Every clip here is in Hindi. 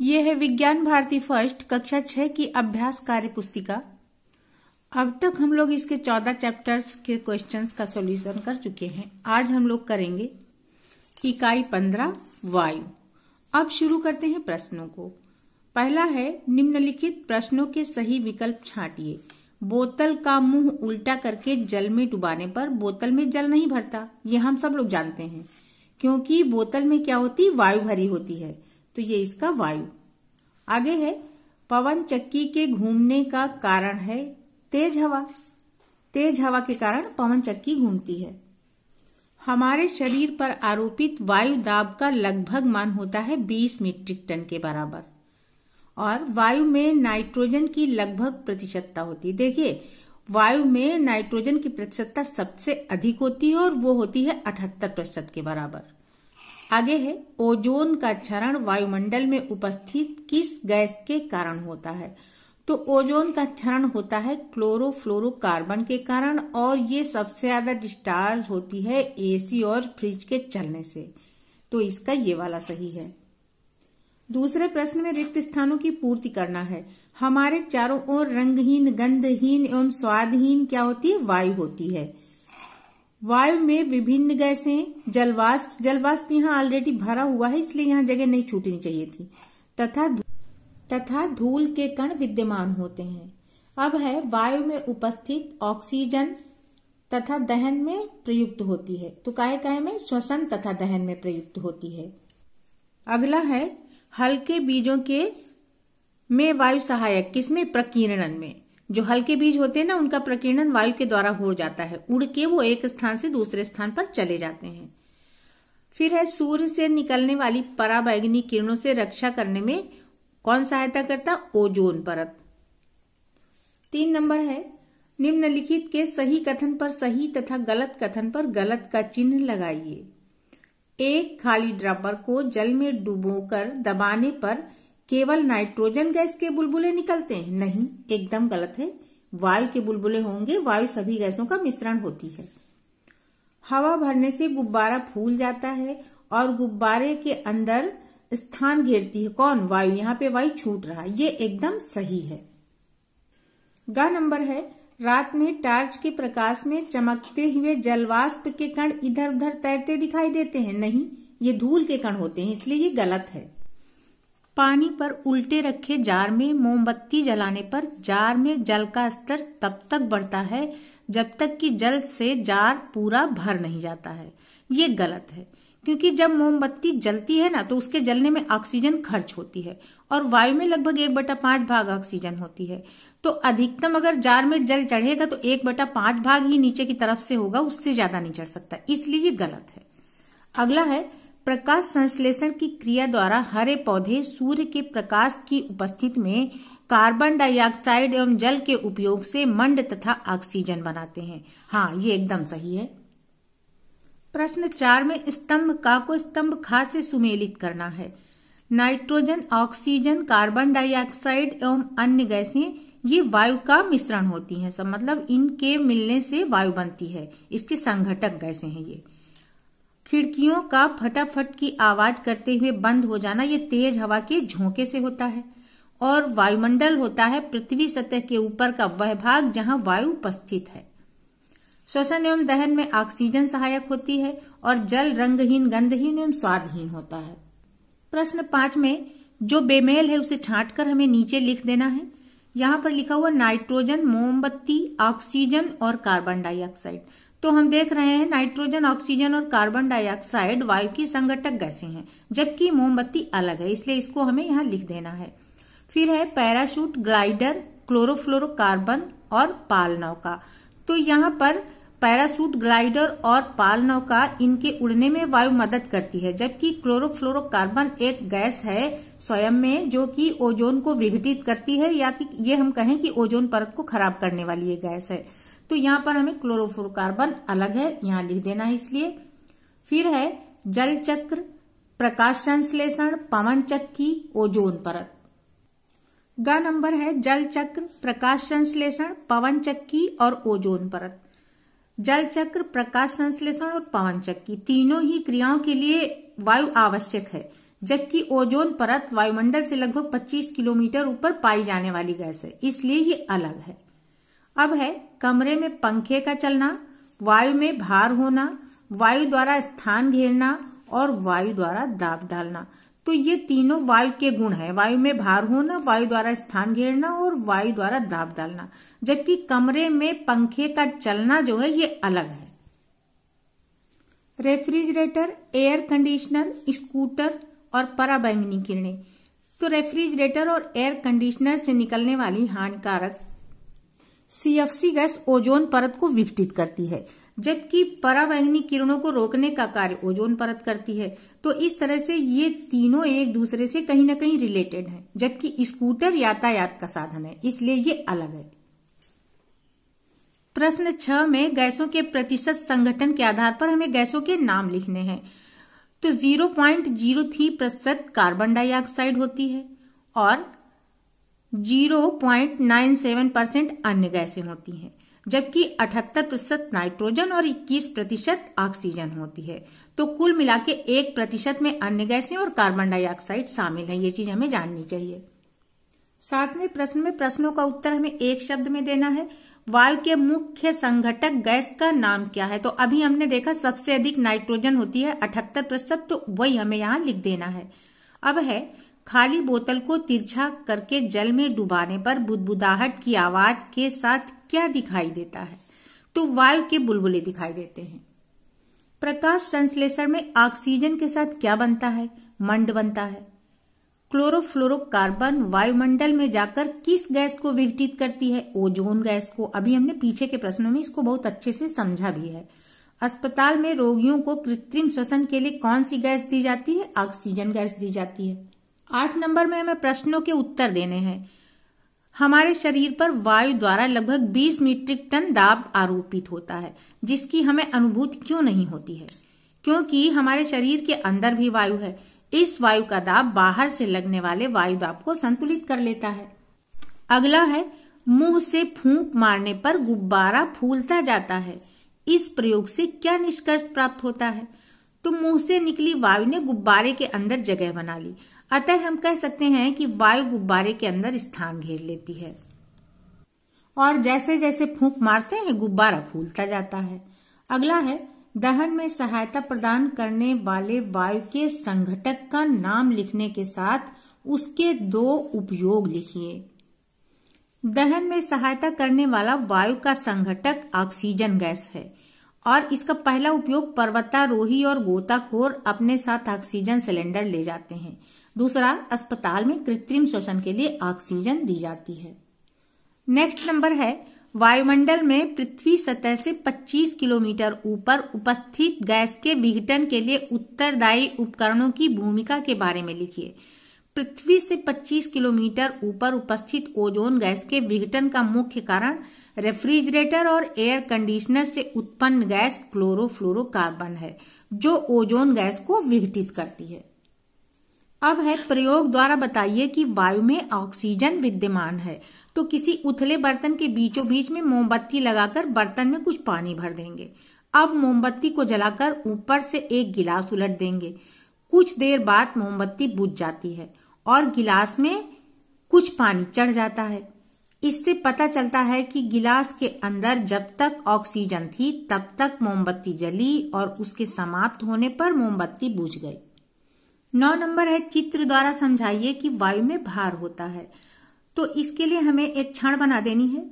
ये है विज्ञान भारती फर्स्ट कक्षा 6 की अभ्यास कार्य पुस्तिका। अब तक हम लोग इसके 14 चैप्टर्स के क्वेश्चंस का सॉल्यूशन कर चुके हैं। आज हम लोग करेंगे इकाई 15 वायु। अब शुरू करते हैं प्रश्नों को। पहला है, निम्नलिखित प्रश्नों के सही विकल्प छांटिए। बोतल का मुंह उल्टा करके जल में डुबाने पर बोतल में जल नहीं भरता, ये हम सब लोग जानते हैं, क्योंकि बोतल में क्या होती, वायु भरी होती है, तो ये इसका वायु। आगे है, पवन चक्की के घूमने का कारण है तेज हवा। तेज हवा के कारण पवन चक्की घूमती है। हमारे शरीर पर आरोपित वायु दाब का लगभग मान होता है 20 मीट्रिक टन के बराबर, और वायु में नाइट्रोजन की लगभग प्रतिशतता होती है। देखिए, वायु में नाइट्रोजन की प्रतिशतता सबसे अधिक होती है और वो होती है 78% के बराबर। आगे है, ओजोन का क्षरण वायुमंडल में उपस्थित किस गैस के कारण होता है? तो ओजोन का क्षरण होता है क्लोरोफ्लोरोकार्बन के कारण, और ये सबसे ज्यादा डिस्चार्ज होती है एसी और फ्रिज के चलने से, तो इसका ये वाला सही है। दूसरे प्रश्न में रिक्त स्थानों की पूर्ति करना है। हमारे चारों ओर रंगहीन, गंधहीन एवं स्वादहीन क्या होती है? वायु होती है। वायु में विभिन्न गैसें, जलवाष्प यहाँ ऑलरेडी भरा हुआ है, इसलिए यहाँ जगह नहीं छूटनी चाहिए थी, तथा धूल के कण विद्यमान होते हैं। अब है, वायु में उपस्थित ऑक्सीजन तथा दहन में प्रयुक्त होती है, तो काहे में श्वसन तथा दहन में प्रयुक्त होती है। अगला है, हल्के बीजों के में वायु सहायक किसमें? प्रकीर्णन में। जो हल्के बीज होते हैं ना, उनका प्रकीर्णन वायु के द्वारा हो जाता है, उड़ के वो एक स्थान से दूसरे स्थान पर चले जाते हैं। फिर है, सूर्य से निकलने वाली पराबैंगनी किरणों से रक्षा करने में कौन सहायता करता? ओजोन परत। 3 नंबर है, निम्नलिखित के सही कथन पर सही तथा गलत कथन पर गलत का चिन्ह लगाइए। एक खाली ड्रॉपर को जल में डुबोकर दबाने पर केवल नाइट्रोजन गैस के बुलबुले निकलते हैं? नहीं, एकदम गलत है। वायु के बुलबुले होंगे, वायु सभी गैसों का मिश्रण होती है। हवा भरने से गुब्बारा फूल जाता है और गुब्बारे के अंदर स्थान घेरती है कौन? वायु। यहाँ पे वायु छूट रहा है, ये एकदम सही है। ग नंबर है, रात में टार्च के प्रकाश में चमकते हुए जलवाष्प के कण इधर उधर तैरते दिखाई देते हैं? नहीं, ये धूल के कण होते हैं, इसलिए ये गलत है। पानी पर उल्टे रखे जार में मोमबत्ती जलाने पर जार में जल का स्तर तब तक बढ़ता है जब तक कि जल से जार पूरा भर नहीं जाता है। ये गलत है, क्योंकि जब मोमबत्ती जलती है ना, तो उसके जलने में ऑक्सीजन खर्च होती है, और वायु में लगभग 1/5 भाग ऑक्सीजन होती है। तो अधिकतम अगर जार में जल चढ़ेगा तो 1/5 भाग ही नीचे की तरफ से होगा, उससे ज्यादा नहीं चढ़ सकता, इसलिए ये गलत है। अगला है, प्रकाश संश्लेषण की क्रिया द्वारा हरे पौधे सूर्य के प्रकाश की उपस्थिति में कार्बन डाइऑक्साइड एवं जल के उपयोग से मंड तथा ऑक्सीजन बनाते हैं। हाँ, ये एकदम सही है। प्रश्न 4 में स्तंभ का को स्तंभ खा से सुमेलित करना है। नाइट्रोजन, ऑक्सीजन, कार्बन डाइऑक्साइड एवं अन्य गैसें ये वायु का मिश्रण होती हैं, सब मतलब इनके मिलने से वायु बनती है, इसके संघटक गैसें हैं ये। खिड़कियों का फटाफट की आवाज करते हुए बंद हो जाना, ये तेज हवा के झोंके से होता है। और वायुमंडल होता है पृथ्वी सतह के ऊपर का वह भाग जहां वायु उपस्थित है। श्वसन एवं दहन में ऑक्सीजन सहायक होती है, और जल रंगहीन, गंधहीन एवं स्वादहीन होता है। प्रश्न 5 में जो बेमेल है उसे छांटकर हमें नीचे लिख देना है। यहाँ पर लिखा हुआ नाइट्रोजन, मोमबत्ती, ऑक्सीजन और कार्बन डाइऑक्साइड। तो हम देख रहे हैं नाइट्रोजन, ऑक्सीजन और कार्बन डाइऑक्साइड वायु की संघटक गैसें हैं, जबकि मोमबत्ती अलग है, इसलिए इसको हमें यहाँ लिख देना है। फिर है पैराशूट, ग्लाइडर, क्लोरोफ्लोरोकार्बन और पाल नौका। तो यहाँ पर पैराशूट, ग्लाइडर और पाल नौका, इनके उड़ने में वायु मदद करती है, जबकि क्लोरोफ्लोरोकार्बन एक गैस है स्वयं में जो कि ओजोन को विघटित करती है, या कि ये हम कहें कि ओजोन परत को खराब करने वाली ये गैस है। तो यहाँ पर हमें क्लोरोफ्लोरोकार्बन अलग है, यहाँ लिख देना है इसलिए। फिर है जल चक्र, प्रकाश संश्लेषण, पवन चक्की, ओजोन परत। ग नंबर है, जल चक्र, प्रकाश संश्लेषण, पवन चक्की और ओजोन परत। जल चक्र, प्रकाश संश्लेषण और पवन चक्की तीनों ही क्रियाओं के लिए वायु आवश्यक है, जबकि ओजोन परत वायुमंडल से लगभग 25 किलोमीटर ऊपर पाई जाने वाली गैस है, इसलिए ये अलग है। अब है कमरे में पंखे का चलना, वायु में भार होना, वायु द्वारा स्थान घेरना और वायु द्वारा दाब डालना। तो ये तीनों वायु के गुण हैं, वायु में भार होना, वायु द्वारा स्थान घेरना और वायु द्वारा दाब डालना। जबकि कमरे में पंखे का चलना जो है ये अलग है। रेफ्रिजरेटर, एयर कंडीशनर, स्कूटर और पराबैंगनी किरणें। तो रेफ्रिजरेटर और एयर कंडीशनर से निकलने वाली हानिकारक सीएफसी गैस ओजोन परत को विघटित करती है, जबकि पराबैंगनी किरणों को रोकने का कार्य ओजोन परत करती है। तो इस तरह से ये तीनों एक दूसरे से कहीं ना कहीं रिलेटेड हैं, जबकि स्कूटर यातायात का साधन है, इसलिए ये अलग है। प्रश्न 6 में गैसों के प्रतिशत संगठन के आधार पर हमें गैसों के नाम लिखने हैं। तो 0.03% कार्बन डाइऑक्साइड होती है और 0.97% अन्य गैसें होती हैं, जबकि 78% नाइट्रोजन और 21% ऑक्सीजन होती है। तो कुल मिला के 1% में अन्य गैसें और कार्बन डाइऑक्साइड शामिल है। ये चीज हमें जाननी चाहिए। 7वें प्रश्न में प्रश्नों का उत्तर हमें एक शब्द में देना है। वायु के मुख्य संघटक गैस का नाम क्या है? तो अभी हमने देखा सबसे अधिक नाइट्रोजन होती है 78%, तो वही हमें यहां लिख देना है। अब है खाली बोतल को तिरछा करके जल में डुबाने पर बुदबुदाहट की आवाज के साथ क्या दिखाई देता है? तो वायु के बुलबुले दिखाई देते हैं। प्रकाश संश्लेषण में ऑक्सीजन के साथ क्या बनता है? मंड बनता है। क्लोरोफ्लोरोकार्बन वायुमंडल में जाकर किस गैस को विघटित करती है? ओजोन गैस को। अभी हमने पीछे के प्रश्नों में इसको बहुत अच्छे से समझा भी है। अस्पताल में रोगियों को कृत्रिम श्वसन के लिए कौन सी गैस दी जाती है? ऑक्सीजन गैस दी जाती है। 8 नंबर में हमें प्रश्नों के उत्तर देने हैं। हमारे शरीर पर वायु द्वारा लगभग 20 मीट्रिक टन दाब आरोपित होता है, जिसकी हमें अनुभूति क्यों नहीं होती है? क्योंकि हमारे शरीर के अंदर भी वायु है। इस वायु का दाब बाहर से लगने वाले वायु दाब को संतुलित कर लेता है। अगला है मुंह से फूंक मारने पर गुब्बारा फूलता जाता है। इस प्रयोग से क्या निष्कर्ष प्राप्त होता है? तो मुंह से निकली वायु ने गुब्बारे के अंदर जगह बना ली, अतः हम कह सकते हैं कि वायु गुब्बारे के अंदर स्थान घेर लेती है और जैसे जैसे फूंक मारते हैं गुब्बारा फूलता जाता है। अगला है दहन में सहायता प्रदान करने वाले वायु के संघटक का नाम लिखने के साथ उसके 2 उपयोग लिखिए। दहन में सहायता करने वाला वायु का संघटक ऑक्सीजन गैस है और इसका पहला उपयोग पर्वतारोही और गोताखोर अपने साथ ऑक्सीजन सिलेंडर ले जाते हैं। दूसरा, अस्पताल में कृत्रिम श्वसन के लिए ऑक्सीजन दी जाती है। नेक्स्ट नंबर है वायुमंडल में पृथ्वी सतह से 25 किलोमीटर ऊपर उपस्थित गैस के विघटन के लिए उत्तरदायी उपकरणों की भूमिका के बारे में लिखिए। पृथ्वी से 25 किलोमीटर ऊपर उपस्थित ओजोन गैस के विघटन का मुख्य कारण रेफ्रिजरेटर और एयर कंडीशनर से उत्पन्न गैस क्लोरोफ्लोरोकार्बन है, जो ओजोन गैस को विघटित करती है। अब है प्रयोग द्वारा बताइए कि वायु में ऑक्सीजन विद्यमान है। तो किसी उथले बर्तन के बीचों बीच में मोमबत्ती लगाकर बर्तन में कुछ पानी भर देंगे। अब मोमबत्ती को जलाकर ऊपर से एक गिलास उलट देंगे। कुछ देर बाद मोमबत्ती बुझ जाती है और गिलास में कुछ पानी चढ़ जाता है। इससे पता चलता है कि गिलास के अंदर जब तक ऑक्सीजन थी तब तक मोमबत्ती जली और उसके समाप्त होने पर मोमबत्ती बुझ गई। 9 नंबर है चित्र द्वारा समझाइए कि वायु में भार होता है। तो इसके लिए हमें एक छड़ बना देनी है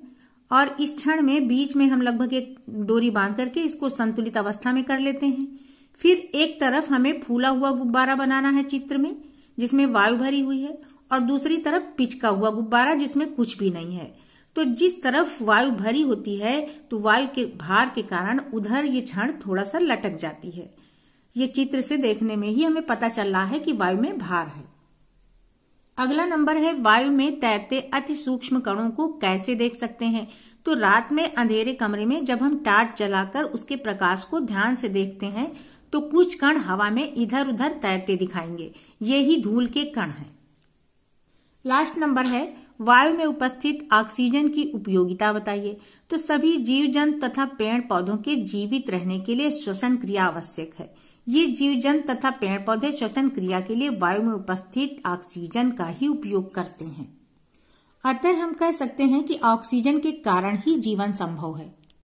और इस छड़ में बीच में हम लगभग एक डोरी बांध करके इसको संतुलित अवस्था में कर लेते हैं। फिर एक तरफ हमें फूला हुआ गुब्बारा बनाना है चित्र में, जिसमें वायु भरी हुई है, और दूसरी तरफ पिचका हुआ गुब्बारा जिसमें कुछ भी नहीं है। तो जिस तरफ वायु भरी होती है तो वायु के भार के कारण उधर ये छड़ थोड़ा सा लटक जाती है। ये चित्र से देखने में ही हमें पता चल रहा है कि वायु में भार है। अगला नंबर है वायु में तैरते अति सूक्ष्म कणों को कैसे देख सकते हैं? तो रात में अंधेरे कमरे में जब हम टार्च जलाकर उसके प्रकाश को ध्यान से देखते हैं तो कुछ कण हवा में इधर उधर तैरते दिखाएंगे। ये ही धूल के कण हैं। लास्ट नंबर है वायु में उपस्थित ऑक्सीजन की उपयोगिता बताइए। तो सभी जीव जंतु तथा पेड़ पौधों के जीवित रहने के लिए श्वसन क्रिया आवश्यक है। ये जीव जंतु तथा पेड़ पौधे श्वसन क्रिया के लिए वायु में उपस्थित ऑक्सीजन का ही उपयोग करते हैं। अतः हम कह सकते हैं कि ऑक्सीजन के कारण ही जीवन संभव है।